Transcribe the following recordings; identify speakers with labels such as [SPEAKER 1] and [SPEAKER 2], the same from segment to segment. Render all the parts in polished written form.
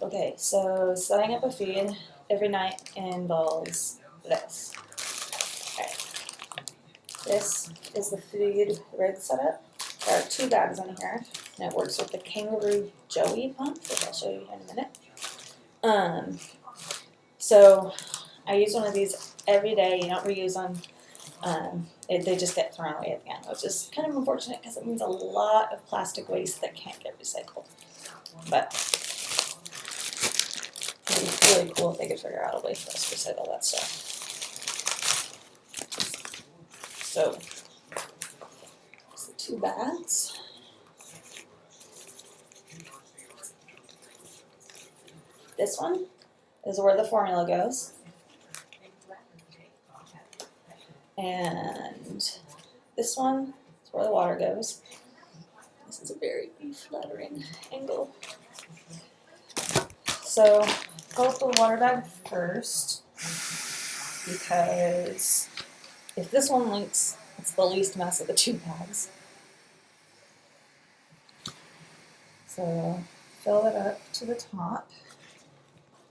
[SPEAKER 1] Okay, so setting up a feed every night involves this. Okay. This is the feed rig setup. There are 2 bags in here, and it works with the Kangaroo Joey pump, which I'll show you in a minute. So I use one of these every day. You don't reuse them. They just get thrown away at the end, which is kind of unfortunate because it means a lot of plastic waste that can't get recycled. But it'd be really cool if they could figure out a way for us to recycle that stuff. So, it's the 2 bags. This one is where the formula goes. And this one is where the water goes. This is a very flattering angle. So, go with the water bag first, because if this one leaks, it's the least mess of the 2 bags. So, fill it up to the top.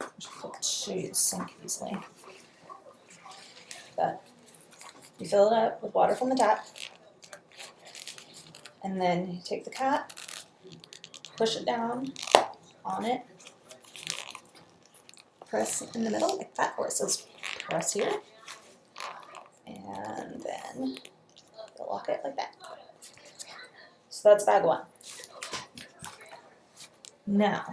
[SPEAKER 1] I'll show you the sink easily. But you fill it up with water from the tap, and then you take the cap, push it down on it, press in the middle like that, where it says press here, and then you'll lock it like that. So that's bag 1. Now,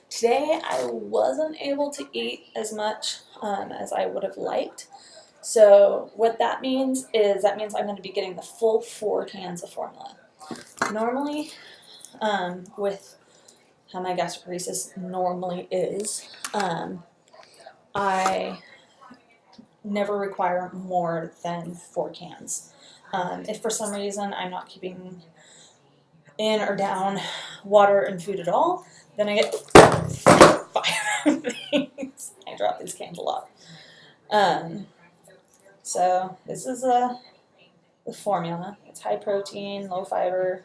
[SPEAKER 1] today I wasn't able to eat as much as I would have liked. So what that means is I'm going to be getting the full 4 cans of formula. Normally, with how my gastroparesis normally is, I never require more than 4 cans. If for some reason I'm not keeping in or down water and food at all, then I get 5 of these. I drop these cans a lot. So this is the formula. It's high protein, low fiber,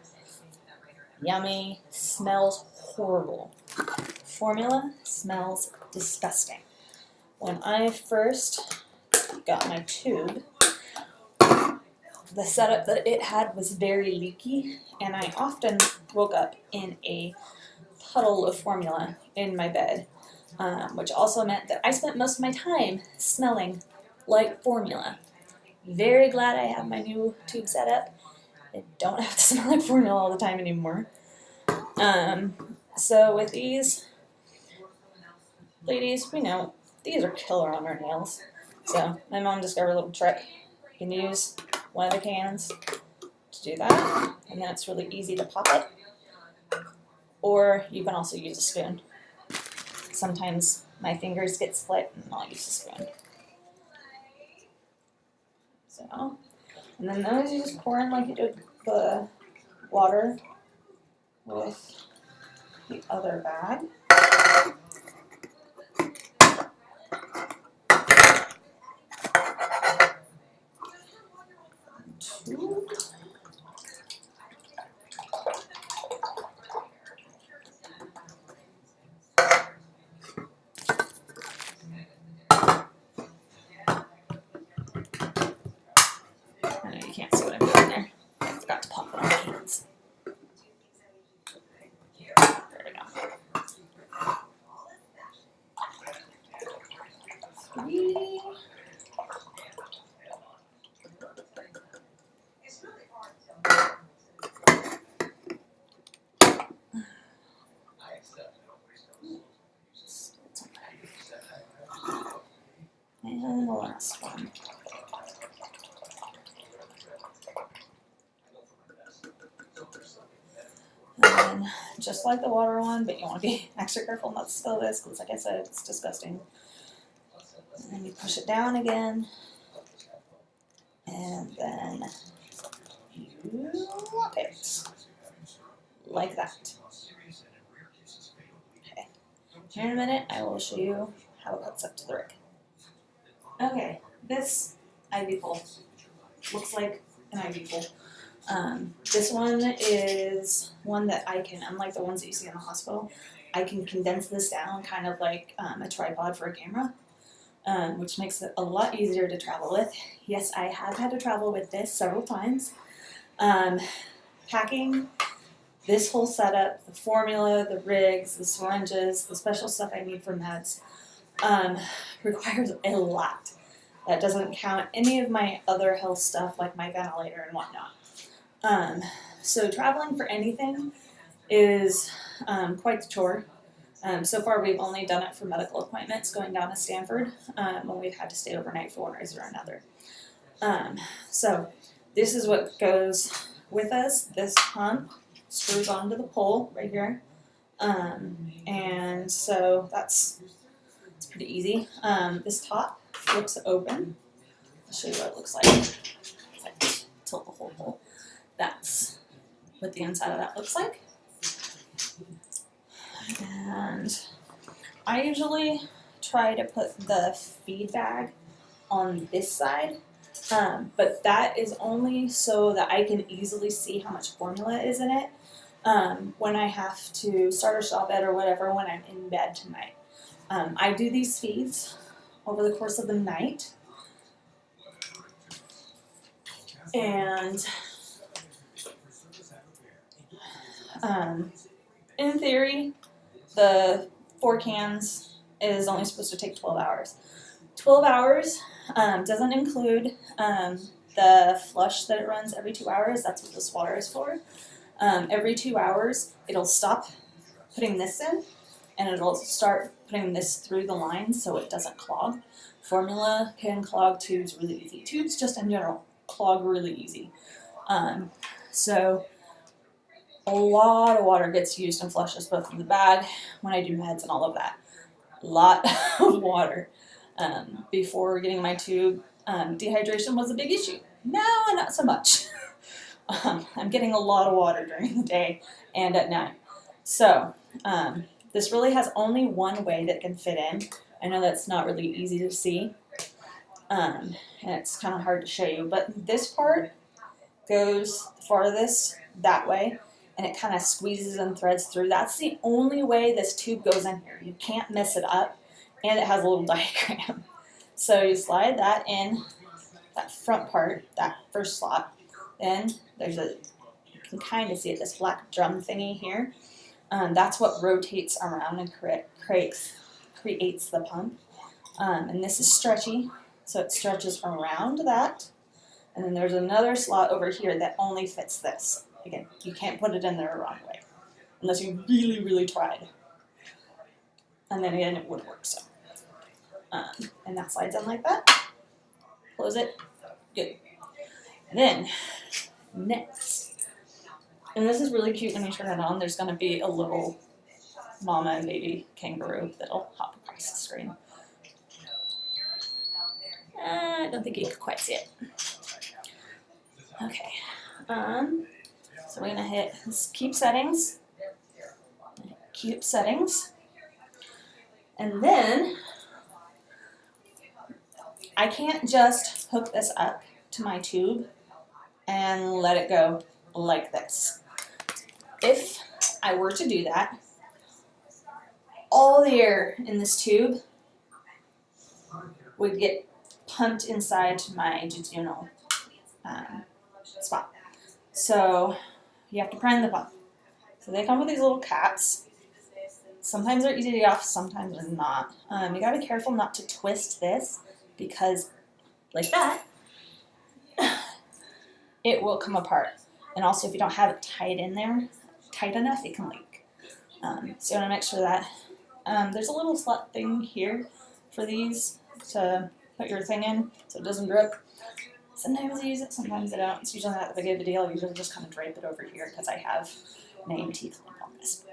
[SPEAKER 1] yummy, smells horrible. Formula smells disgusting. When I first got my tube, the setup that it had was very leaky, and I often woke up in a puddle of formula in my bed, which also meant that I spent most of my time smelling like formula. Very glad I have my new tube set up. I don't have to smell like formula all the time anymore. So with these, ladies, we know these are killer on our nails. So my mom discovered a little trick. You can use one of the cans to do that, and then it's really easy to pop it. Or you can also use a spoon. Sometimes my fingers get split and I'll use a spoon. So, and then those you just pour in like you did the water with the other bag. Two. I know you can't see what I'm doing there. I forgot to pop it on my hands. There we go. 3. And the last one. And then, just like the water one, but you want to be extra careful not to spill this, because like I said, it's disgusting. And then you push it down again, and then you lock it, like that. Okay, here in a minute I will show you how it hooks up to the rig. Okay, this IV pole looks like an IV pole. This one is one that I can, unlike the ones that you see in the hospital, I can condense this down kind of like a tripod for a camera, which makes it a lot easier to travel with. Yes, I have had to travel with this several times. Packing this whole setup, the formula, the rigs, the syringes, the special stuff I need for meds, requires a lot. That doesn't count any of my other health stuff like my ventilator and whatnot. So traveling for anything is quite the chore. So far we've only done it for medical appointments going down to Stanford when we've had to stay overnight for one reason or another. So this is what goes with us. This pump screws onto the pole right here. And so it's pretty easy. This top flips open. I'll show you what it looks like. If I tilt the whole pole. That's what the inside of that looks like. And I usually try to put the feed bag on this side, but that is only so that I can easily see how much formula is in it when I have to start or stop it or whatever when I'm in bed tonight. I do these feeds over the course of the night, and in theory, the 4 cans is only supposed to take 12 hours. 12 hours doesn't include the flush that it runs every 2 hours. That's what this water is for. Every 2 hours, it'll stop putting this in, and it'll start putting this through the line so it doesn't clog. Formula can clog tubes really easy. Tubes just in general clog really easy. So a lot of water gets used and flushes both in the bag when I do meds and all of that. A lot of water. Before getting my tube, dehydration was a big issue. Now, not so much. I'm getting a lot of water during the day and at night. So, this really has only one way that it can fit in. I know that's not really easy to see, and it's kind of hard to show you, but this part goes farthest that way, and it kind of squeezes and threads through. That's the only way this tube goes in here. You can't mess it up, and it has a little diagram. So you slide that in, that front part, that first slot. Then there's you can kind of see it, this black drum thingy here. That's what rotates around and creates the pump. And this is stretchy, so it stretches around that. And then there's another slot over here that only fits this. Again, you can't put it in there the wrong way, unless you really, really tried. And then again, it would work so. And that slides in like that. Close it. Good. And then, next. And this is really cute when you turn it on. There's going to be a little mama and baby kangaroo that'll hop across the screen. I don't think you can quite see it. Okay. So we're going to hit keep settings. Keep settings. And then I can't just hook this up to my tube and let it go like this. If I were to do that, all the air in this tube would get pumped inside my jejunal spot. So you have to prime the pump. So they come with these little caps. Sometimes they're easy to get off, sometimes they're not. You gotta be careful not to twist this, because like that, it will come apart. And also if you don't have it tight in there, tight enough, it can leak. So you wanna make sure that there's a little slot thing here for these to put your thing in so it doesn't drip. Sometimes I use it, sometimes I don't. It's usually not that big of a deal. I usually just kind of drape it over here because I have name teeth on this.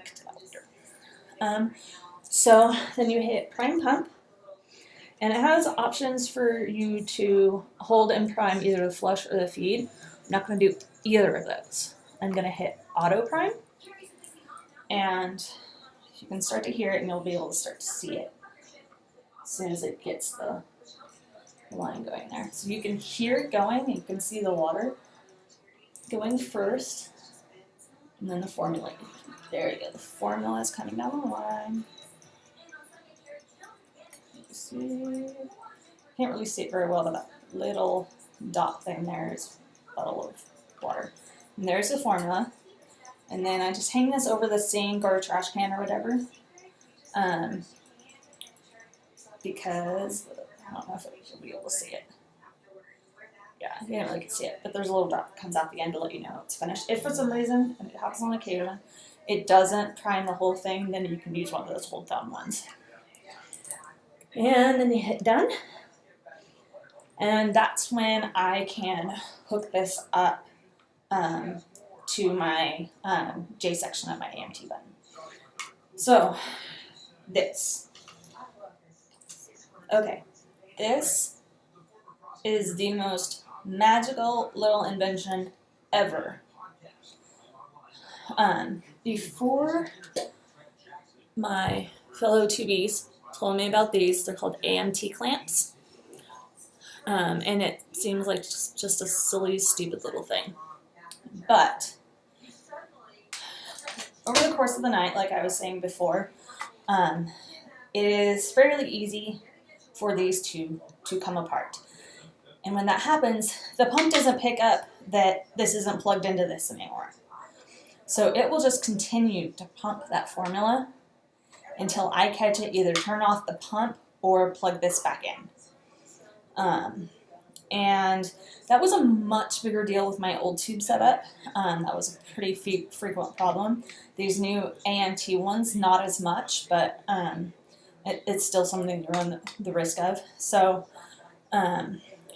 [SPEAKER 1] So then you hit prime pump, and it has options for you to hold and prime either the flush or the feed. I'm not going to do either of those. I'm going to hit auto prime, and you can start to hear it and you'll be able to start to see it as soon as it gets the line going there. So you can hear it going, you can see the water going first, And then the formula. There you go. The formula is coming down the line. See, can't really see it very well, but that little dot thing there is a bottle of water. And there's the formula. And then I just hang this over the sink or a trash can or whatever. Because I don't know if you'll be able to see it. Yeah, you can't really see it, but there's a little dot that comes out the end to let you know it's finished. If for some reason, and it happens on occasion, it doesn't prime the whole thing, then you can use one of those hold thumb ones. And then you hit done. And that's when I can hook this up to my J section of my AMT button. So, this. Okay, this is the most magical little invention ever. Before my fellow 2Bs told me about these, they're called AMT clamps. And it seems like just a silly, stupid little thing. But over the course of the night, like I was saying before, it is fairly easy for these to come apart. And when that happens, the pump doesn't pick up that this isn't plugged into this anymore. So it will just continue to pump that formula until I catch it, either turn off the pump or plug this back in. And that was a much bigger deal with my old tube setup. That was a pretty frequent problem. These new AMT ones, not as much, but it's still something you run the risk of. So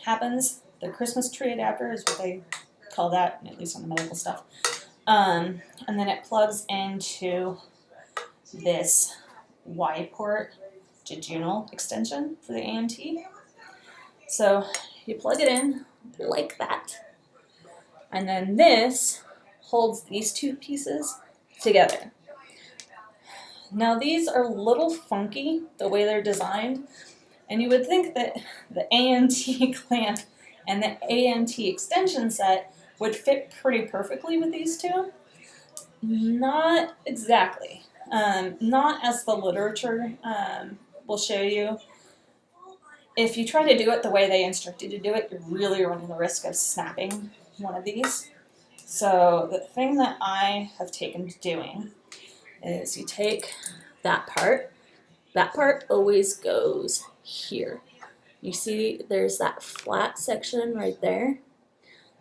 [SPEAKER 1] happens, the Christmas tree adapter is what they call that, at least on the medical stuff. And then it plugs into this Y port jejunal extension for the AMT. So you plug it in like that, and then this holds these two pieces together. Now these are a little funky the way they're designed, and you would think that the AMT clamp and the AMT extension set would fit pretty perfectly with these two. Not exactly. Not as the literature will show you. If you try to do it the way they instruct you to do it, you're really running the risk of snapping one of these. So the thing that I have taken to doing is you take that part always goes here. You see there's that flat section right there.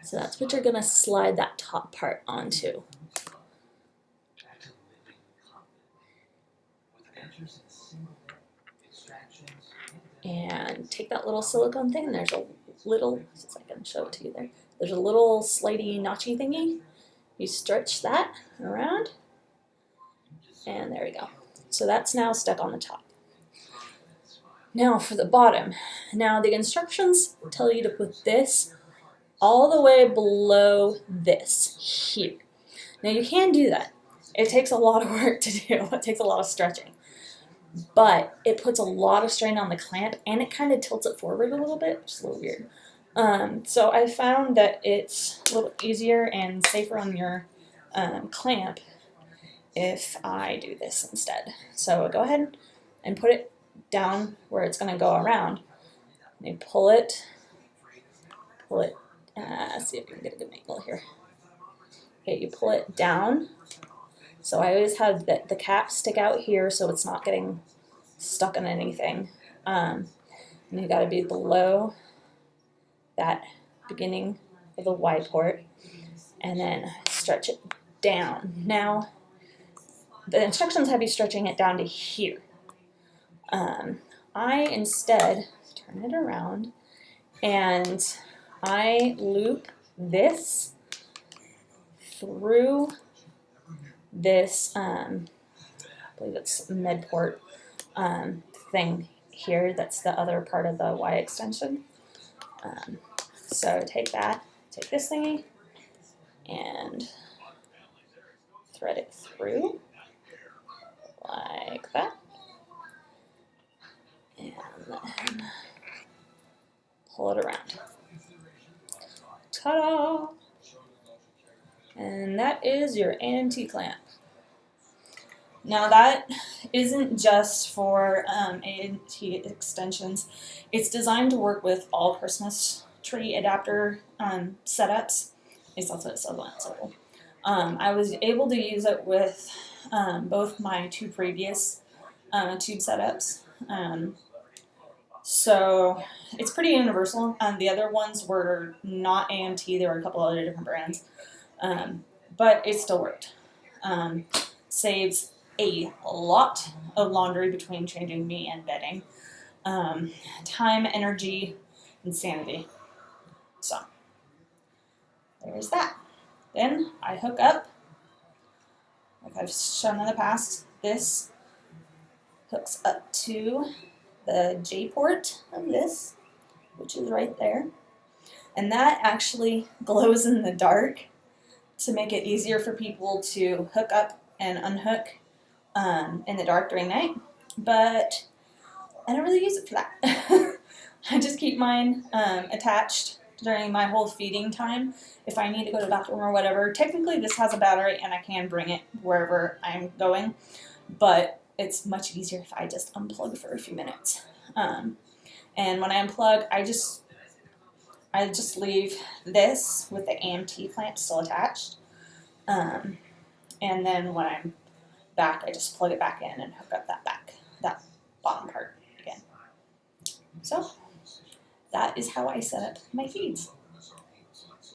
[SPEAKER 1] So that's what you're going to slide that top part onto. And take that little silicone thing, and there's a little, since I can show it to you there, there's a little slidey, notchy thingy. You stretch that around, and there we go. So that's now stuck on the top. Now for the bottom. Now the instructions tell you to put this all the way below this here. Now you can do that. It takes a lot of work to do. It takes a lot of stretching. But it puts a lot of strain on the clamp, and it kind of tilts it forward a little bit, which is a little weird. So I found that it's a little easier and safer on your clamp if I do this instead. So go ahead and put it down where it's going to go around. And you pull it, see if we can get a good angle here. Okay, you pull it down. So I always have the cap stick out here so it's not getting stuck on anything. And you got to be below that beginning of the Y port, and then stretch it down. Now, the instructions have you stretching it down to here. I instead turn it around and I loop this through this, I believe it's med port thing here. That's the other part of the Y extension. So take this thingy and thread it through like that. And then pull it around. Ta-da! And that is your AMT clamp. Now that isn't just for AMT extensions. It's designed to work with all Christmas tree adapter setups. It's also so I was able to use it with both my two previous tube setups. So it's pretty universal. The other ones were not AMT. There were a couple other different brands. But it still worked. Saves a lot of laundry between changing me and bedding. Time, energy, and sanity. So, there's that. Then I hook up, like I've shown in the past, this hooks up to the J port of this, which is right there. And that actually glows in the dark to make it easier for people to hook up and unhook in the dark during night, but I don't really use it for that. I just keep mine attached during my whole feeding time. If I need to go to the bathroom or whatever, technically this has a battery and I can bring it wherever I'm going, but it's much easier if I just unplug for a few minutes. And when I unplug, I just leave this with the AMT clamp still attached. And then when I'm back, I just plug it back in and hook up that bottom part again. So that is how I set up my feeds.